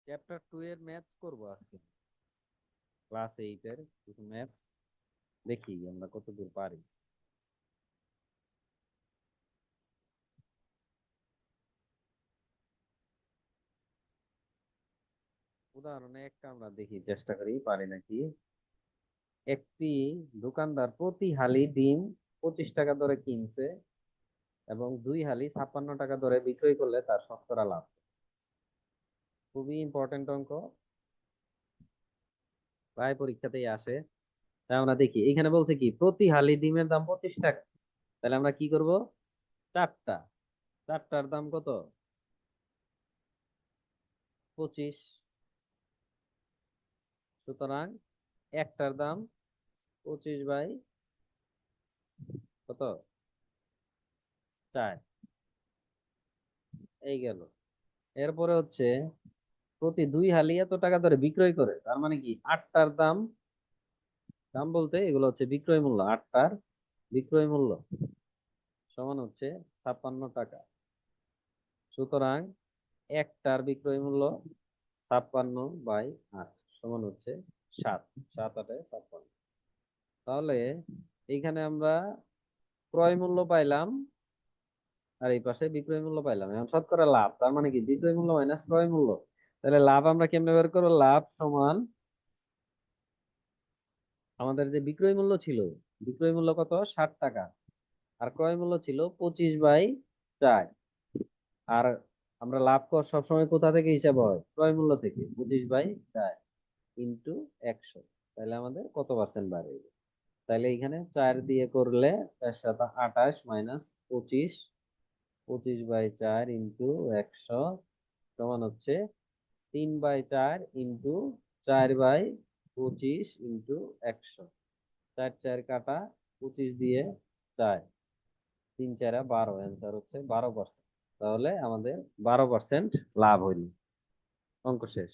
Chapter 2 এর math করব আজকে। ক্লাস 8 এর কিছু ম্যাথ দেখি আমরা কতদূর পারি। উদাহরণে একটা আমরা দেখি, চেষ্টা করি পারি নাকি। একটি দোকানদার প্রতি হালি ডিম 25 টাকা দরে কিনছে এবং 2 হালি 56 টাকা দরে বিক্রয় করলে তার শতকরা লাভ। খুবই ইম্পর্টেন্ট অঙ্ক, প্রায় পরীক্ষাতেই আসে। তাই আমরা দেখি, এখানে বলছে কি প্রতি হালি ডিমের দাম 25 টাকা। তাহলে আমরা কি করব, চারটা, চারটার দাম কত, 25। সুতরাং একটার দাম 25/কত, 4। এই গেল। এরপরে হচ্ছে প্রতি 2 হালি এত টাকা ধরে বিক্রয় করে, তার মানে কি আটটার দাম, দাম বলতে এগুলো হচ্ছে বিক্রয় মূল্য, আটটার বিক্রয় মূল্য সমান হচ্ছে 56 টাকা। সুতরাং একটার বিক্রয় মূল্য 56/8 সমান হচ্ছে 7। 7 8 56। তাহলে এইখানে আমরা ক্রয় মূল্য পাইলাম আর এই পাশে বিক্রয় মূল্য পাইলাম। এখন শতকরা লাভ, তার মানে কি বিক্রয় মূল্য মাইনাস ক্রয় মূল্য। তাহলে লাভ আমরা কেমনে বের করবো, লাভ সমান আমাদের যে বিক্রয় মূল্য ছিল, বিক্রয় মূল্য কত 60 টাকা, আর ক্রয় মূল্য ছিল 25/4। আর আমরা লাভ কর সবসময় কোথা থেকে হিসাব হয়, ক্রয় মূল্য থেকে, 25/4 ইন্টু 100। তাহলে আমাদের কত পার্সেন্ট বাড়ে। তাহলে এখানে 4 দিয়ে করলে 4×7 = 28 মাইনাস 25, 25/4 ইন্টু 100 সমান হচ্ছে 3/4 ইন্টু 4/25 ইন্টু 100। 4 4 কাটা, 25 দিয়ে 4, 3 4 12, অ্যান্সার হচ্ছে 12%। তাহলে আমাদের 12% লাভ হইল। অঙ্ক শেষ।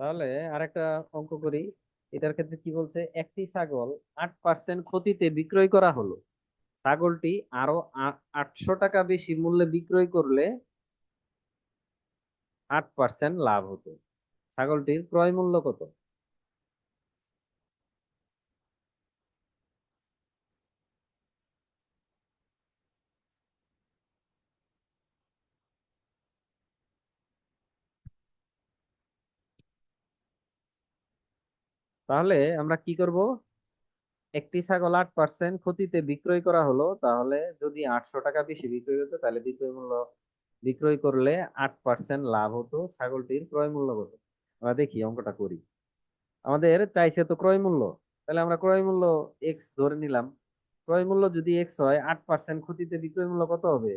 তাহলে আরেকটা অঙ্ক করি। এটার ক্ষেত্রে কি বলছে, একটি ছাগল 8% ক্ষতিতে বিক্রয় করা হলো। ছাগলটি আরো 800 টাকা বেশি মূল্যে বিক্রয় করলে 8% লাভ হতো। ছাগলটির ক্রয় মূল্য কত। তাহলে আমরা কি করব, একটি ছাগল 8% ক্ষতিতে বিক্রয় করা হলো, তাহলে যদি 800 টাকা বেশি বিক্রয় হতো তাহলে বিক্রয় মূল্য, বিক্রয় করলে 8% লাভ হতো। ছাগলটির ক্রয় মূল্য কত। আমরা দেখি অঙ্কটা করি। আমাদের চাইছে তো ক্রয় মূল্য, তাহলে আমরা ক্রয় মূল্য এক্স ধরে নিলাম। ক্রয় মূল্য যদি এক্স হয়, 8% ক্ষতিতে বিক্রয় মূল্য কত হবে।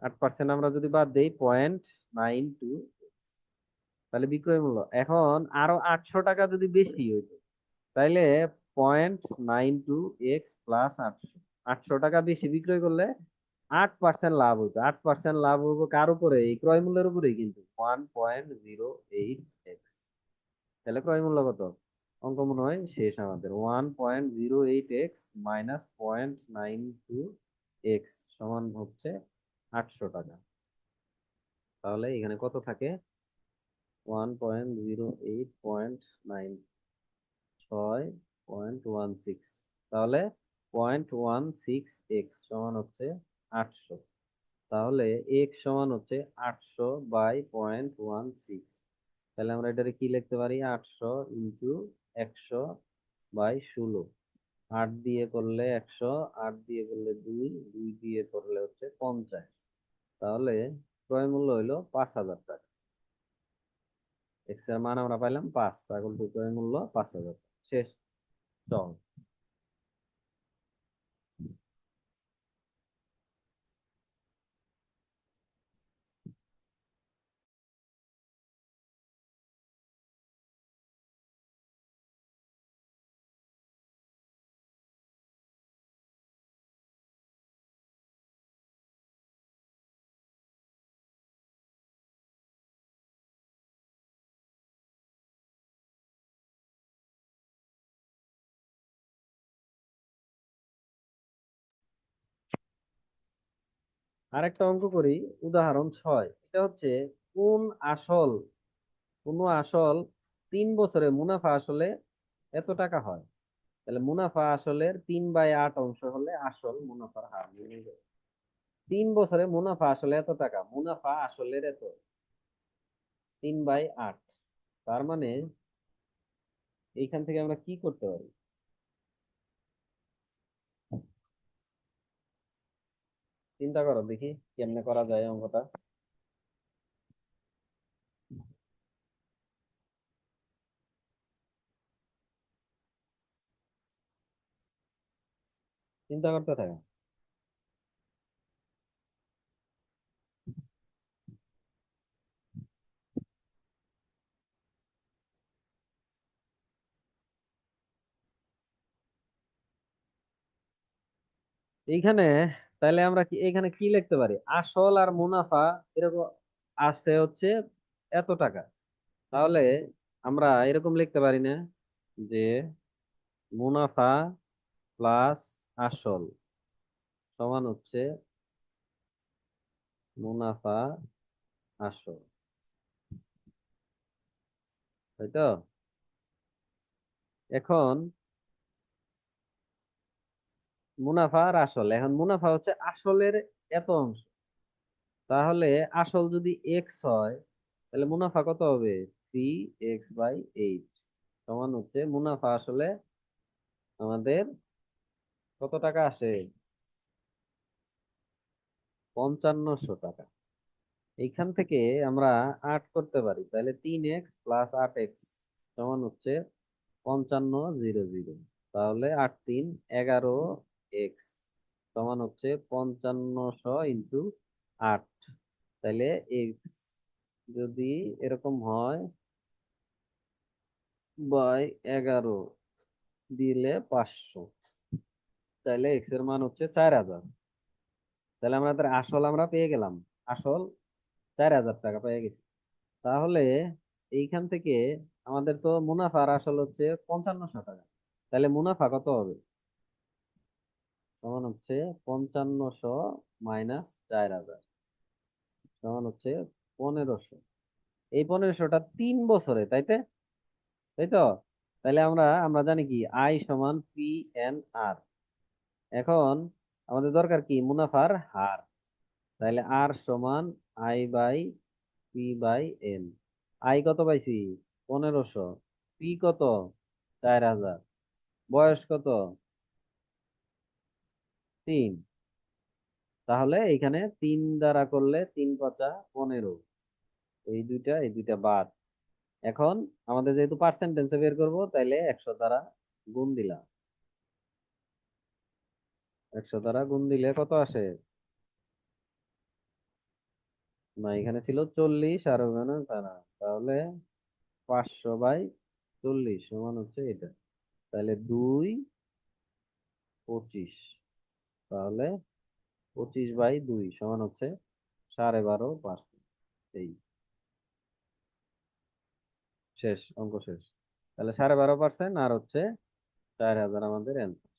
8% আমরা যদি বাদ দেই 0.92, তাহলে বিক্রয় মূল্য এখন আরো 800 টাকা যদি বেশি হইতো, তাইলে 0.92 এক্স প্লাস 800। 800 টাকা বেশি বিক্রয় করলে 8% লাভ হইতো। 8% লাভ হইব কার উপরে, এই ক্রয় মূল্যের উপরেই, কিন্তু 1.08 এক্স। তাহলে ক্রয় মূল্য কত। অঙ্ক মনে হয় শেষ আমাদের। 1.08 এক্স মাইনাস 0.92 এক্স সমান হচ্ছে 800 টাকা। তাহলে এখানে কত থাকে, 1.08, 6.16। তাহলে 0.16 এক্স সমান হচ্ছে 800। তাহলে এক্স সমান হচ্ছে 800/0.16। তাহলে আমরা এটাকে কি লিখতে পারি? 800 × 100/16। 8 দিয়ে করলে 100, 8 দিয়ে করলে 2, 2 দিয়ে করলে হচ্ছে 50। তাহলে ক্রয় মূল্য হইলো 5,000 টাকা। এক্স এর মান আমরা পাইলাম 5, ছাগলটির ক্রয় মূল্য 5,000। শেষ। চল। আরেকটা অঙ্ক করি। উদাহরণ 6। এটা হচ্ছে কোন আসল কোন আসল 3 বছরে মুনাফা আসলে এত টাকা হয়। তাহলে মুনাফা আসলের 3/8 অংশ হলে আসল মুনাফার হার নির্ণয় করো। 3 বছরে মুনাফা আসলে এত টাকা, মুনাফা আসলের এত, 3/8। তার মানে এইখান থেকে আমরা কি করতে পারি? চিন্তা করো দেখি কেমনে করা যায় অঙ্কটা। চিন্তা করতে থাকো। এইখানে তাহলে আমরা কি এখানে কি লিখতে পারি? আসল আর মুনাফা এরকম আসছে হচ্ছে এত টাকা। তাহলে আমরা এরকম লিখতে পারি না যে মুনাফা প্লাস আসল সমান হচ্ছে মুনাফা আসল, তাই তো? এখন মুনাফা আর আসল, এখন মুনাফা হচ্ছে আসলের এত অংশ। তাহলে আসল যদি এক্স হয় তাহলে মুনাফা কত হবে? 3x/8 সমান হচ্ছে মুনাফা আসলে আমাদের কত টাকা আসে? 5500 টাকা। এইখান থেকে আমরা 8 করতে পারি, তাহলে 3x + 8x সমান হচ্ছে 55,000। তাহলে 8×3 = 11x সমান হচ্ছে 5500 × 8। তাহলে এক্স যদি এরকম হয় বাই 11 দিলে 500, তাহলে এক্স এর মান হচ্ছে 4000। তাহলে আমাদের আসল আমরা পেয়ে গেলাম। আসল 4000 টাকা পেয়ে গেছি। তাহলে এইখান থেকে আমাদের তো মুনাফার আসল হচ্ছে 5500 টাকা। তাহলে মুনাফা কত হবে? সমান হচ্ছে 5500 মাইনাস 4000 সমান হচ্ছে 1500। এই 1500টা 3 বছরে, তাই তো? তাহলে আমরা আমরা জানি কি আই সমান P/N/R। এখন আমাদের দরকার কি? মুনাফার হার। তাহলে আর সমান I/P/N। আই কত পাইছি? 1500। পি কত? 4000। বয়স কত? 3। তাহলে এখানে 3 দ্বারা করলে 3×5 = 15। এই দুইটা বাদ। এখন আমাদের যেহেতু পার্সেন্টেজে বের করব, তাইলে 100 দ্বারা গুণ দিলাম। 100 দ্বারা গুণ দিলে কত আসে? না, এখানে ছিল 40 আর ওখানে তারা, তাহলে 500/40 সমান হচ্ছে এটা। তাহলে 2 25। তাহলে 25/2 সমান হচ্ছে 12.5%। এই শেষ, অঙ্ক শেষ। তাহলে 12.5% আর হচ্ছে 4000 আমাদের অ্যান্সার।